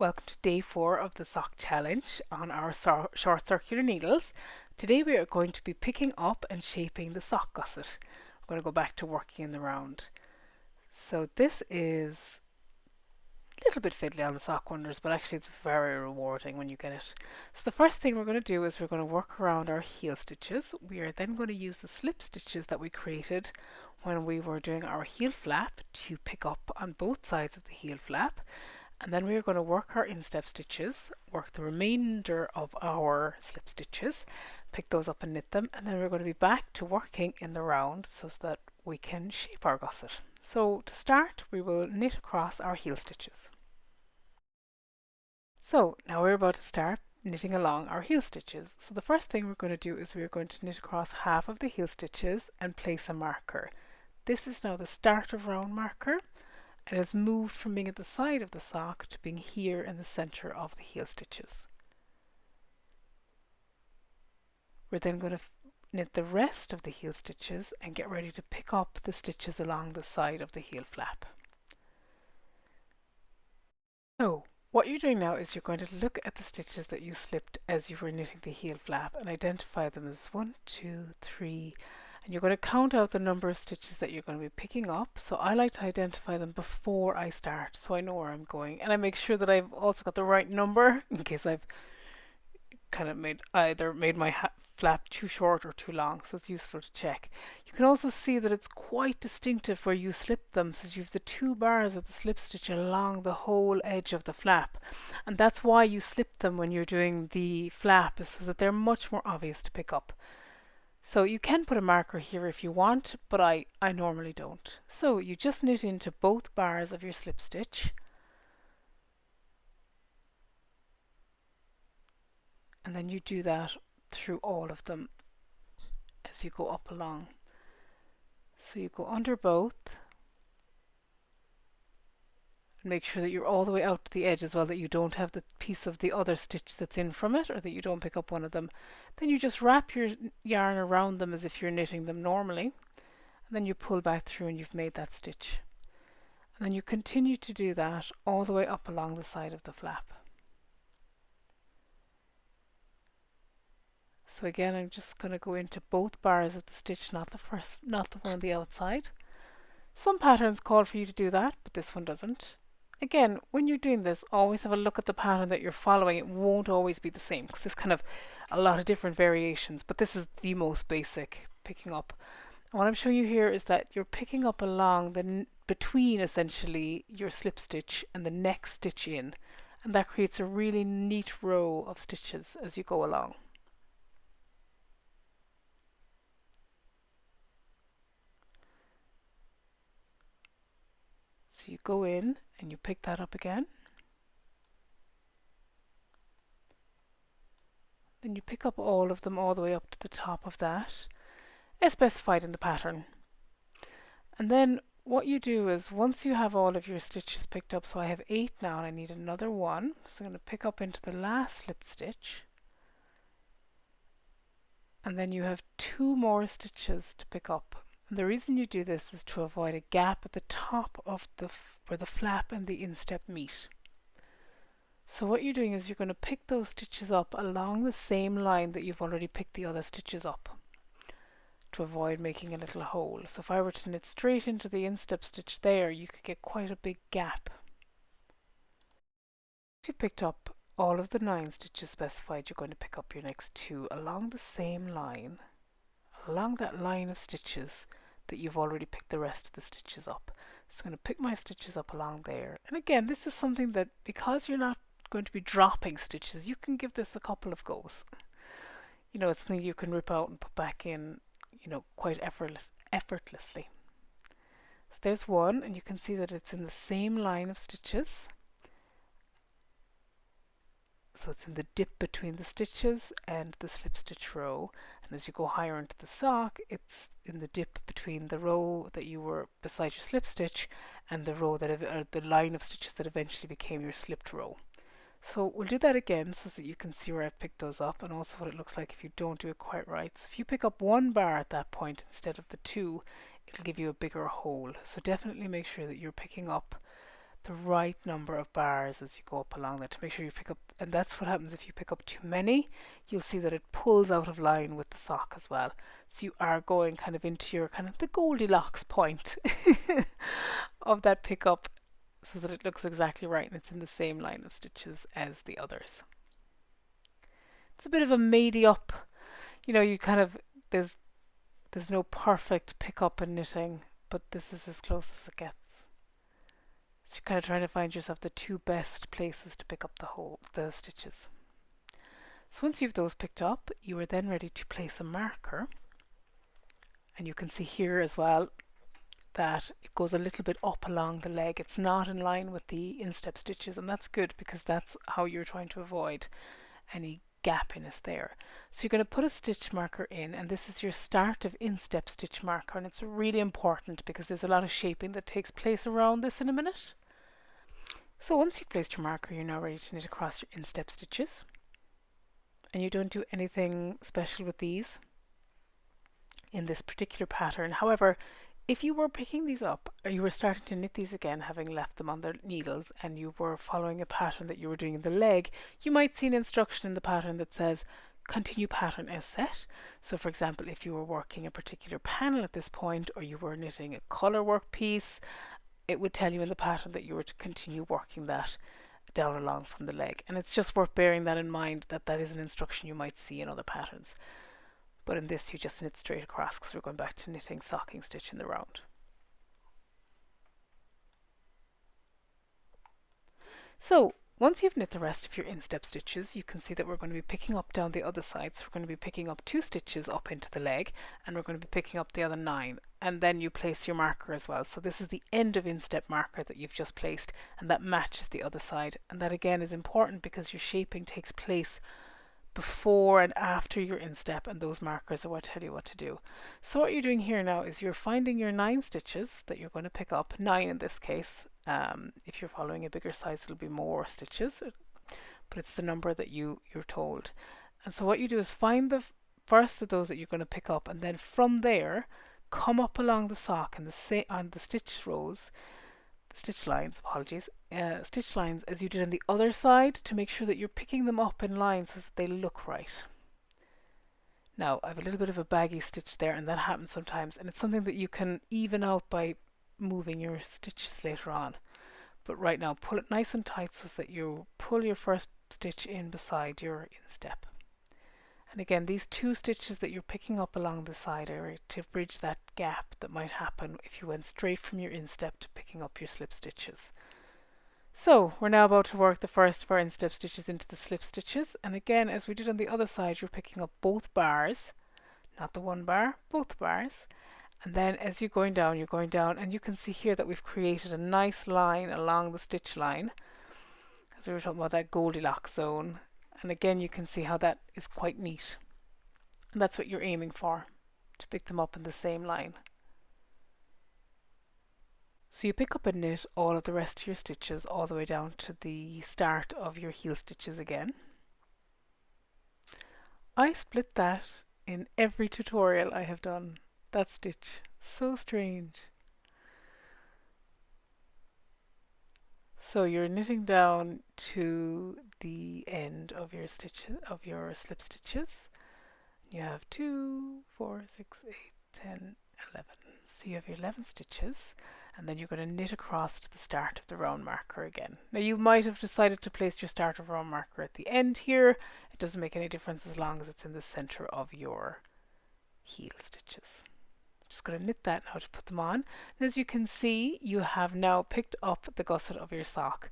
Welcome to day 4 of the sock challenge on our short circular needles. Today we are going to be picking up and shaping the sock gusset. We're going to go back to working in the round. So this is a little bit fiddly on the sock wonders, but actually it's very rewarding when you get it. So the first thing we're going to do is we're going to work around our heel stitches. We are then going to use the slip stitches that we created when we were doing our heel flap to pick up on both sides of the heel flap. And then we are going to work our instep stitches, work the remainder of our slip stitches, pick those up and knit them, and then we're going to be back to working in the round so that we can shape our gusset. So to start, we will knit across our heel stitches. So now we're about to start knitting along our heel stitches. So the first thing we're going to do is we're going to knit across half of the heel stitches and place a marker. This is now the start of round marker. It has moved from being at the side of the sock to being here in the center of the heel stitches. We're then going to knit the rest of the heel stitches and get ready to pick up the stitches along the side of the heel flap. So what you're doing now is you're going to look at the stitches that you slipped as you were knitting the heel flap and identify them as 1, 2, 3, and you're going to count out the number of stitches that you're going to be picking up. So I like to identify them before I start so I know where I'm going, and I make sure that I've also got the right number in case I've kind of either made my flap too short or too long, so it's useful to check. You can also see that it's quite distinctive where you slip them, so you have the 2 bars of the slip stitch along the whole edge of the flap, and that's why you slip them when you're doing the flap, is so that they're much more obvious to pick up. So you can put a marker here if you want, but I normally don't. So you just knit into both bars of your slip stitch, and then you do that through all of them as you go up along. So you go under both, and make sure that you're all the way out to the edge as well, that you don't have the piece of the other stitch that's in from it, or that you don't pick up one of them. Then you just wrap your yarn around them as if you're knitting them normally, and then you pull back through and you've made that stitch. And then you continue to do that all the way up along the side of the flap. So again, I'm just going to go into both bars of the stitch, not the one on the outside. Some patterns call for you to do that, but this one doesn't. Again, when you're doing this, always have a look at the pattern that you're following. It won't always be the same because there's kind of a lot of different variations, but this is the most basic picking up. And what I'm showing you here is that you're picking up along the between essentially your slip stitch and the next stitch in, and that creates a really neat row of stitches as you go along. So you go in and you pick that up again. Then you pick up all of them all the way up to the top of that, as specified in the pattern. And then what you do is once you have all of your stitches picked up, so I have 8 now and I need another 1, so I'm going to pick up into the last slip stitch. And then you have 2 more stitches to pick up. And the reason you do this is to avoid a gap at the top of where the flap and the instep meet. So what you're doing is you're going to pick those stitches up along the same line that you've already picked the other stitches up to avoid making a little hole. So if I were to knit straight into the instep stitch there, you could get quite a big gap. Once you've picked up all of the 9 stitches specified, you're going to pick up your next 2 along the same line, along that line of stitches that you've already picked the rest of the stitches up. So I'm going to pick my stitches up along there. And again, this is something that, because you're not going to be dropping stitches, you can give this a couple of goes. You know, it's something you can rip out and put back in, you know, quite effortlessly. So there's one, and you can see that it's in the same line of stitches. So it's in the dip between the stitches and the slip stitch row, and as you go higher into the sock, it's in the dip between the row that you were beside your slip stitch and the row that the line of stitches that eventually became your slipped row. So we'll do that again so that you can see where I've picked those up, and also what it looks like if you don't do it quite right. So if you pick up 1 bar at that point instead of the 2, it'll give you a bigger hole. So definitely make sure that you're picking up the right number of bars as you go up along that to make sure you pick up, and that's what happens if you pick up too many. You'll see that it pulls out of line with the sock as well. So you are going kind of into your kind of the Goldilocks point of that pickup so that it looks exactly right and it's in the same line of stitches as the others. It's a bit of a made up, you kind of, there's no perfect pickup in knitting, but this is as close as it gets. So you're kind of trying to find yourself the two best places to pick up the stitches. So once you've those picked up, you are then ready to place a marker. And you can see here as well that it goes a little bit up along the leg. It's not in line with the instep stitches, and that's good because that's how you're trying to avoid any gappiness there. So you're going to put a stitch marker in, and this is your start of instep stitch marker, and it's really important because there's a lot of shaping that takes place around this in a minute. So once you've placed your marker, you're now ready to knit across your instep stitches, and you don't do anything special with these in this particular pattern. However, if you were picking these up or you were starting to knit these again, having left them on the needles, and you were following a pattern that you were doing in the leg, you might see an instruction in the pattern that says continue pattern as set. So for example, if you were working a particular panel at this point, or you were knitting a colour work piece, it would tell you in the pattern that you were to continue working that down along from the leg. And it's just worth bearing that in mind, that that is an instruction you might see in other patterns. But in this you just knit straight across because we're going back to knitting socking stitch in the round. So once you've knit the rest of your instep stitches, you can see that we're going to be picking up down the other side. So we're going to be picking up 2 stitches up into the leg, and we're going to be picking up the other 9, and then you place your marker as well. So this is the end of instep marker that you've just placed, and that matches the other side. And that again is important because your shaping takes place before and after your instep, and those markers are what tell you what to do. So what you're doing here now is you're finding your 9 stitches that you're going to pick up, 9 in this case. If you're following a bigger size, it'll be more stitches, but it's the number that you're told. And so what you do is find the first of those that you're going to pick up, and then from there come up along the sock and on the stitch rows, stitch lines, apologies, stitch lines as you did on the other side, to make sure that you're picking them up in line so that they look right. Now I have a little bit of a baggy stitch there, and that happens sometimes, and it's something that you can even out by moving your stitches later on. But right now pull it nice and tight so that you pull your first stitch in beside your instep. And again, these 2 stitches that you're picking up along the side are to bridge that gap that might happen if you went straight from your instep to picking up your slip stitches. So we're now about to work the first of our instep stitches into the slip stitches, and again, as we did on the other side, you're picking up both bars, not the one bar, both bars. And then as you're going down, and you can see here that we've created a nice line along the stitch line, as we were talking about that Goldilocks zone. And again, you can see how that is quite neat. And that's what you're aiming for, to pick them up in the same line. So you pick up and knit all of the rest of your stitches all the way down to the start of your heel stitches again. I split that in every tutorial I have done. That stitch, so strange. So you're knitting down to the end of your stitches, of your slip stitches. You have 2, 4, 6, 8, 10, 11. So you have your 11 stitches, and then you're going to knit across to the start of the round marker again. Now you might have decided to place your start of round marker at the end here. It doesn't make any difference as long as it's in the center of your heel stitches. Just going to knit that now to put them on. And as you can see, you have now picked up the gusset of your sock.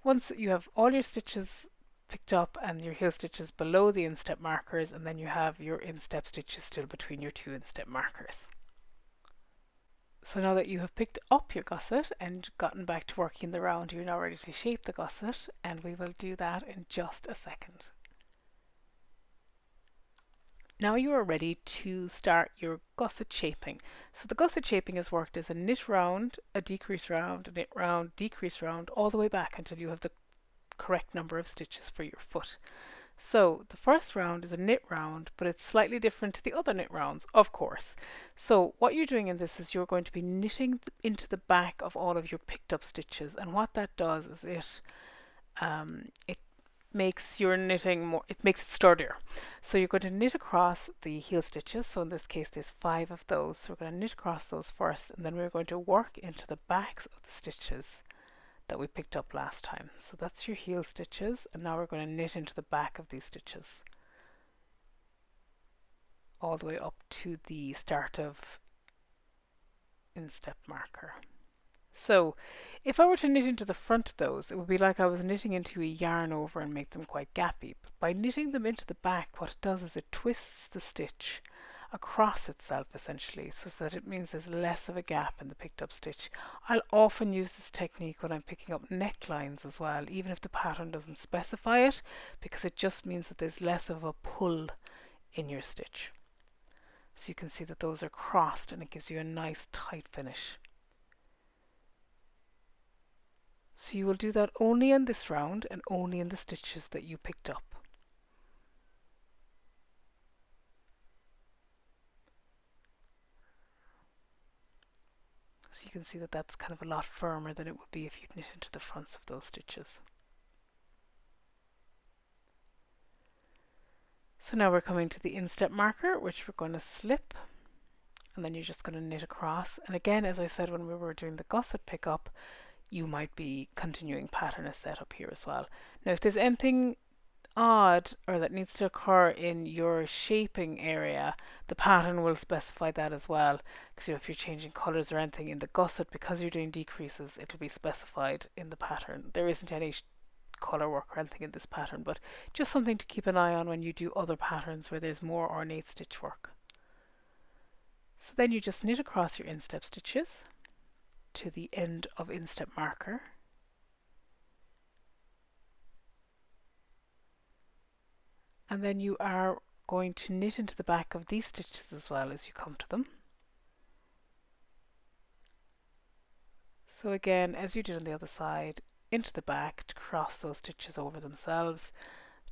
Once you have all your stitches picked up and your heel stitches below the instep markers, and then you have your instep stitches still between your 2 instep markers. So now that you have picked up your gusset and gotten back to working the round, you're now ready to shape the gusset, and we will do that in just a second. Now you are ready to start your gusset shaping. So the gusset shaping is worked as a knit round, a decrease round, a knit round, decrease round, all the way back until you have the correct number of stitches for your foot. So the first round is a knit round, but it's slightly different to the other knit rounds, of course. So what you're doing in this is you're going to be knitting into the back of all of your picked up stitches, and what that does is it makes your knitting more, it makes it sturdier. So you're going to knit across the heel stitches. So in this case, there's 5 of those. So we're going to knit across those first, and then we're going to work into the backs of the stitches that we picked up last time. So that's your heel stitches, and now we're going to knit into the back of these stitches all the way up to the start of instep marker. So if I were to knit into the front of those, it would be like I was knitting into a yarn over and make them quite gappy. But by knitting them into the back, what it does is it twists the stitch across itself essentially, so that it means there's less of a gap in the picked up stitch. I'll often use this technique when I'm picking up necklines as well, even if the pattern doesn't specify it, because it just means that there's less of a pull in your stitch. So you can see that those are crossed and it gives you a nice tight finish. So you will do that only in this round and only in the stitches that you picked up. So you can see that that's kind of a lot firmer than it would be if you'd knit into the fronts of those stitches. So now we're coming to the instep marker, which we're going to slip, and then you're just going to knit across. And again, as I said when we were doing the gusset pickup, you might be continuing pattern as set up here as well. Now if there's anything odd or that needs to occur in your shaping area, the pattern will specify that as well, because if you're changing colors or anything in the gusset, because you're doing decreases, it'll be specified in the pattern. There isn't any color work or anything in this pattern, but just something to keep an eye on when you do other patterns where there's more ornate stitch work. So then you just knit across your instep stitches to the end of instep marker, and then you are going to knit into the back of these stitches as well as you come to them. So again, as you did on the other side, into the back to cross those stitches over themselves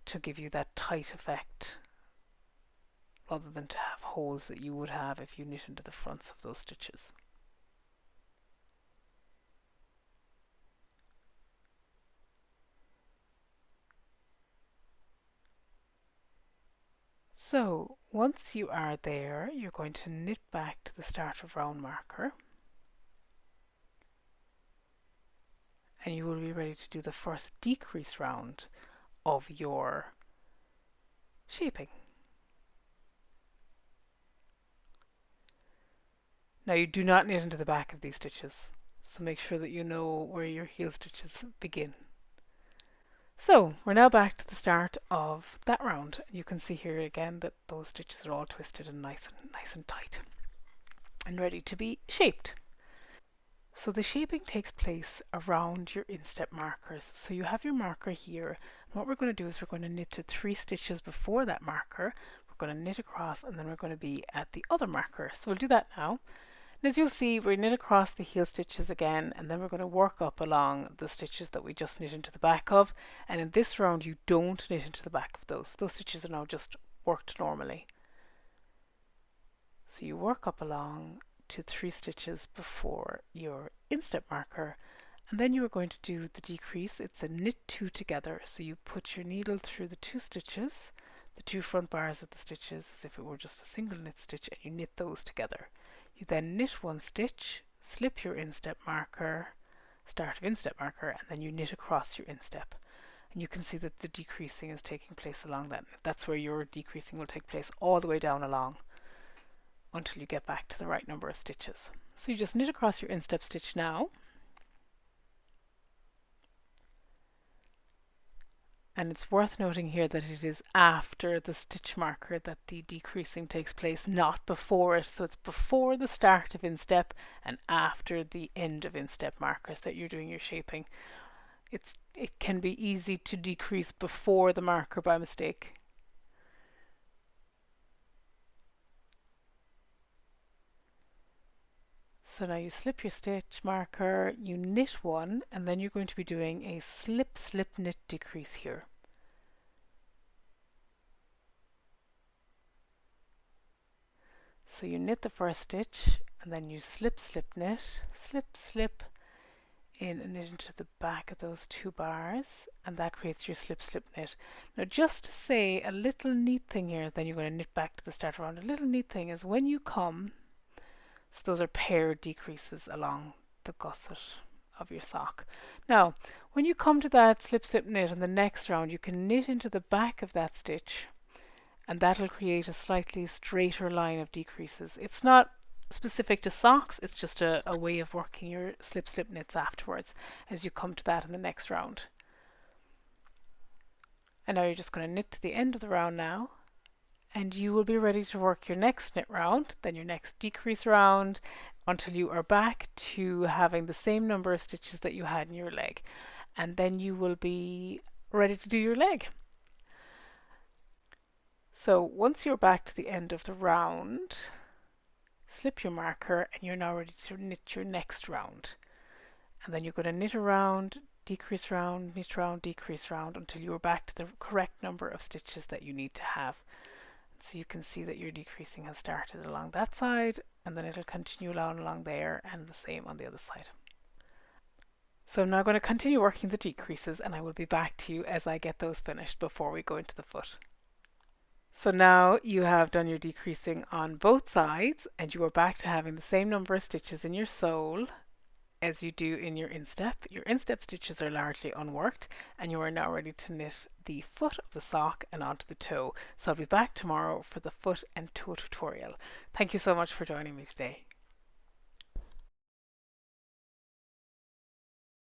to give you that tight effect, rather than to have holes that you would have if you knit into the fronts of those stitches. So once you are there, you're going to knit back to the start of round marker, and you will be ready to do the first decrease round of your shaping. Now you do not knit into the back of these stitches, so make sure that you know where your heel stitches begin. So we're now back to the start of that round. You can see here again that those stitches are all twisted and nice and tight and ready to be shaped. So the shaping takes place around your instep markers. So you have your marker here. And what we're going to do is we're going to knit to 3 stitches before that marker. We're going to knit across, and then we're going to be at the other marker. So we'll do that now. And as you'll see, we knit across the heel stitches again, and then we're going to work up along the stitches that we just knit into the back of. And in this round, you don't knit into the back of those. Those stitches are now just worked normally. So you work up along to 3 stitches before your instep marker, and then you are going to do the decrease. It's a knit 2 together. So you put your needle through the 2 stitches, the 2 front bars of the stitches, as if it were just a single knit stitch, and you knit those together. You then knit 1 stitch, slip your instep marker, start of instep marker, and then you knit across your instep. And you can see that the decreasing is taking place along that. That's where your decreasing will take place all the way down along until you get back to the right number of stitches. So you just knit across your instep stitch now. And it's worth noting here that it is after the stitch marker that the decreasing takes place, not before it. So it's before the start of instep and after the end of instep markers that you're doing your shaping. It can be easy to decrease before the marker by mistake. So now you slip your stitch marker, you knit 1, and then you're going to be doing a slip, slip, knit decrease here. So you knit the first stitch and then you slip, slip, knit, slip, slip in and knit into the back of those two bars, and that creates your slip, slip, knit. Now just to say a little neat thing here, then you're going to knit back to the start round. A little neat thing is when you come, so those are paired decreases along the gusset of your sock. Now when you come to that slip, slip, knit in the next round, you can knit into the back of that stitch, and that'll create a slightly straighter line of decreases. It's not specific to socks, it's just a way of working your slip, slip knits afterwards as you come to that in the next round. And now you're just going to knit to the end of the round now, and you will be ready to work your next knit round, then your next decrease round, until you are back to having the same number of stitches that you had in your leg, and then you will be ready to do your leg. So once you're back to the end of the round, slip your marker and you're now ready to knit your next round. And then you're going to knit around, decrease round, knit round, decrease round until you're back to the correct number of stitches that you need to have. So you can see that your decreasing has started along that side, and then it'll continue along there, and the same on the other side. So I'm now going to continue working the decreases, and I will be back to you as I get those finished before we go into the foot. So now you have done your decreasing on both sides, and you are back to having the same number of stitches in your sole as you do in your instep. Your instep stitches are largely unworked, and you are now ready to knit the foot of the sock and onto the toe. So I'll be back tomorrow for the foot and toe tutorial. Thank you so much for joining me today.